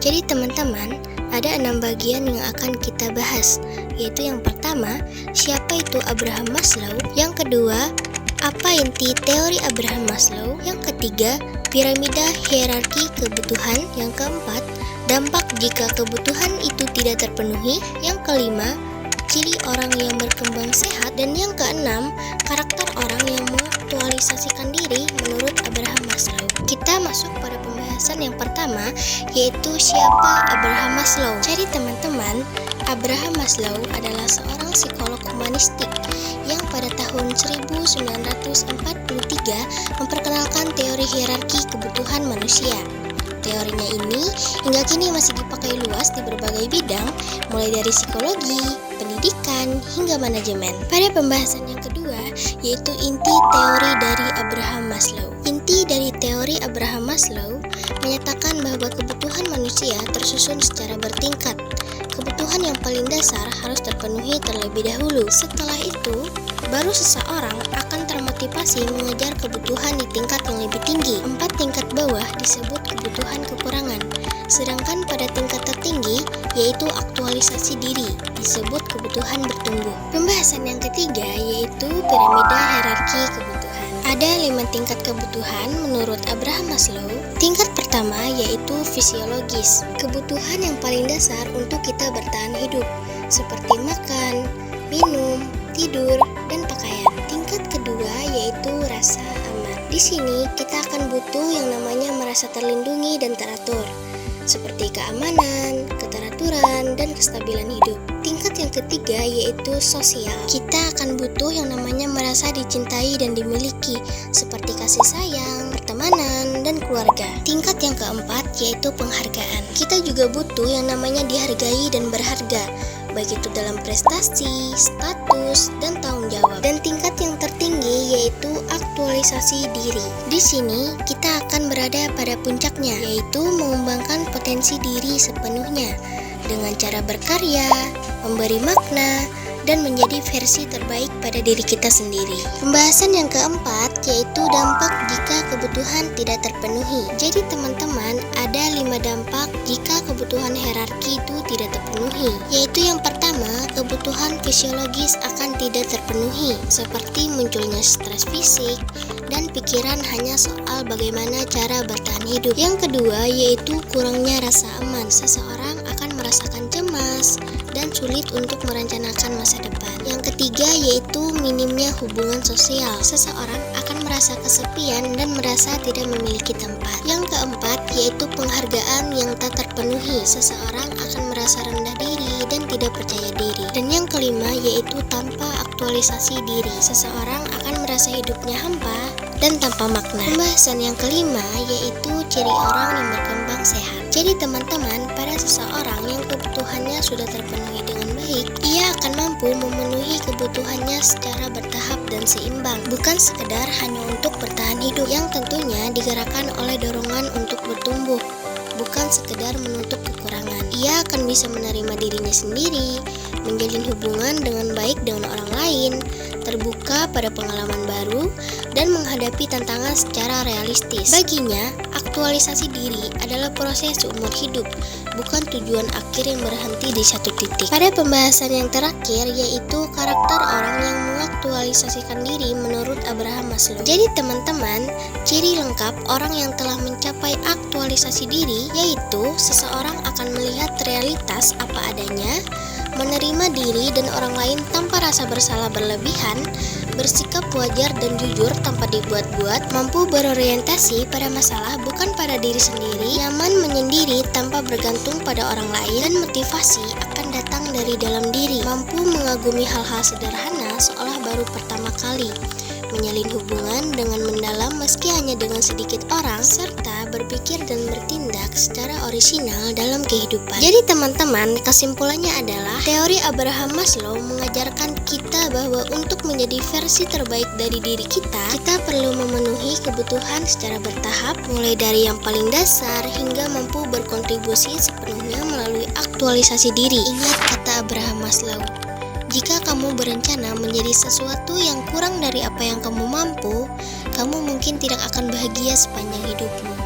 Jadi teman-teman, ada 6 bagian yang akan kita bahas, yaitu yang pertama, siapa itu Abraham Maslow, yang kedua, apa inti teori Abraham Maslow, yang ketiga, piramida hierarki kebutuhan, yang keempat, dampak jika kebutuhan itu tidak terpenuhi, yang kelima, ciri orang yang berkembang sehat, dan yang keenam, karakter orang yang mengaktualisasikan diri menurut Abraham Maslow. Kita masuk pada pembahasan yang pertama, yaitu siapa Abraham Maslow. Jadi teman-teman, Abraham Maslow adalah seorang psikolog humanistik yang pada tahun 1943 memperkenalkan teori hierarki kebutuhan manusia. Teorinya ini hingga kini masih dipakai luas di berbagai bidang, mulai dari psikologi, pendidikan, hingga manajemen. Pada pembahasan yang kedua, yaitu inti teori dari Abraham Maslow. Inti dari teori Abraham Maslow menyatakan bahwa kebutuhan manusia tersusun secara bertingkat. Kebutuhan yang paling dasar harus terpenuhi terlebih dahulu. Setelah itu, baru seseorang akan termotivasi mengejar kebutuhan di tingkat yang lebih tinggi. 4 tingkat bawah disebut kebutuhan kekurangan. Sedangkan pada tingkat tertinggi, yaitu aktualisasi diri, disebut kebutuhan bertumbuh. Pembahasan yang ketiga yaitu piramida hierarki kebutuhan. Ada 5 tingkat kebutuhan menurut Abraham Maslow. Tingkat pertama yaitu fisiologis, kebutuhan yang paling dasar untuk kita bertahan hidup, seperti makan, minum, tidur, dan pakaian. Tingkat kedua yaitu rasa aman. Di sini kita akan butuh yang namanya merasa terlindungi dan teratur, seperti keamanan, keteraturan, dan kestabilan hidup. Tingkat yang ketiga yaitu sosial. Kita akan butuh yang namanya merasa dicintai dan dimiliki, seperti kasih sayang, pertemanan, dan keluarga. Tingkat yang keempat yaitu penghargaan. Kita juga butuh yang namanya dihargai dan berharga, baik itu dalam prestasi, status, dan tanggung jawab. Dan tingkat yang tertinggi yaitu aktualisasi diri. Di sini kita akan berada pada puncaknya, yaitu mengembangkan potensi diri sepenuhnya dengan cara berkarya, memberi makna, dan menjadi versi terbaik pada diri kita sendiri. Pembahasan yang keempat yaitu dampak jika kebutuhan tidak terpenuhi. Jadi teman-teman, ada 5 dampak jika kebutuhan hierarki itu tidak terpenuhi, yaitu yang pertama, kebutuhan fisiologis akan tidak terpenuhi, seperti munculnya stres fisik dan pikiran hanya soal bagaimana cara bertahan hidup. Yang kedua yaitu kurangnya rasa aman. Seseorang akan merasakan cemas dan sulit untuk merencanakan masa depan. Yang ketiga yaitu minimnya hubungan sosial. Seseorang akan merasa kesepian dan merasa tidak memiliki tempat. Yang keempat yaitu penghargaan yang tak terpenuhi. Seseorang akan merasa rendah diri dan tidak percaya diri. Dan yang kelima yaitu tanpa aktualisasi diri. Seseorang akan merasa hidupnya hampa dan tanpa makna. Pembahasan yang kelima yaitu ciri orang yang berkembang sehat. Jadi teman-teman, pada seseorang yang kebutuhannya sudah terpenuhi dengan baik, ia akan mampu memenuhi kebutuhannya secara bertahap dan seimbang, bukan sekedar hanya untuk bertahan hidup, yang tentunya digerakkan oleh dorongan untuk bertumbuh, bukan sekedar menutup kekurangan. Ia akan bisa menerima dirinya sendiri, menjalin hubungan dengan baik dengan orang lain, terbuka pada pengalaman baru, dan menghadapi tantangan secara realistis. Baginya, aktualisasi diri adalah proses seumur hidup, bukan tujuan akhir yang berhenti di satu titik. Pada pembahasan yang terakhir yaitu karakter orang yang mengaktualisasikan diri menurut Abraham Maslow. Jadi teman-teman, ciri lengkap orang yang telah mencapai aktualisasi diri yaitu seseorang akan melihat realitas apa adanya, menerima diri dan orang lain tanpa rasa bersalah berlebihan, bersikap wajar dan jujur tanpa dibuat-buat, mampu berorientasi pada masalah bukan pada diri sendiri, nyaman menyendiri tanpa bergantung pada orang lain, dan motivasi akan datang dari dalam diri, mampu mengagumi hal-hal sederhana seolah baru pertama kali, menjalin hubungan dengan mendalam meski hanya dengan sedikit orang, serta berpikir dan bertindak secara orisinal dalam kehidupan. Jadi teman-teman, kesimpulannya adalah teori Abraham Maslow mengajarkan kita bahwa untuk menjadi versi terbaik dari diri kita perlu memenuhi kebutuhan secara bertahap, mulai dari yang paling dasar hingga mampu berkontribusi sepenuhnya melalui aktualisasi diri. Ingat kata Abraham Maslow, jika kamu berencana menjadi sesuatu yang kurang dari apa yang kamu mampu, kamu mungkin tidak akan bahagia sepanjang hidupmu.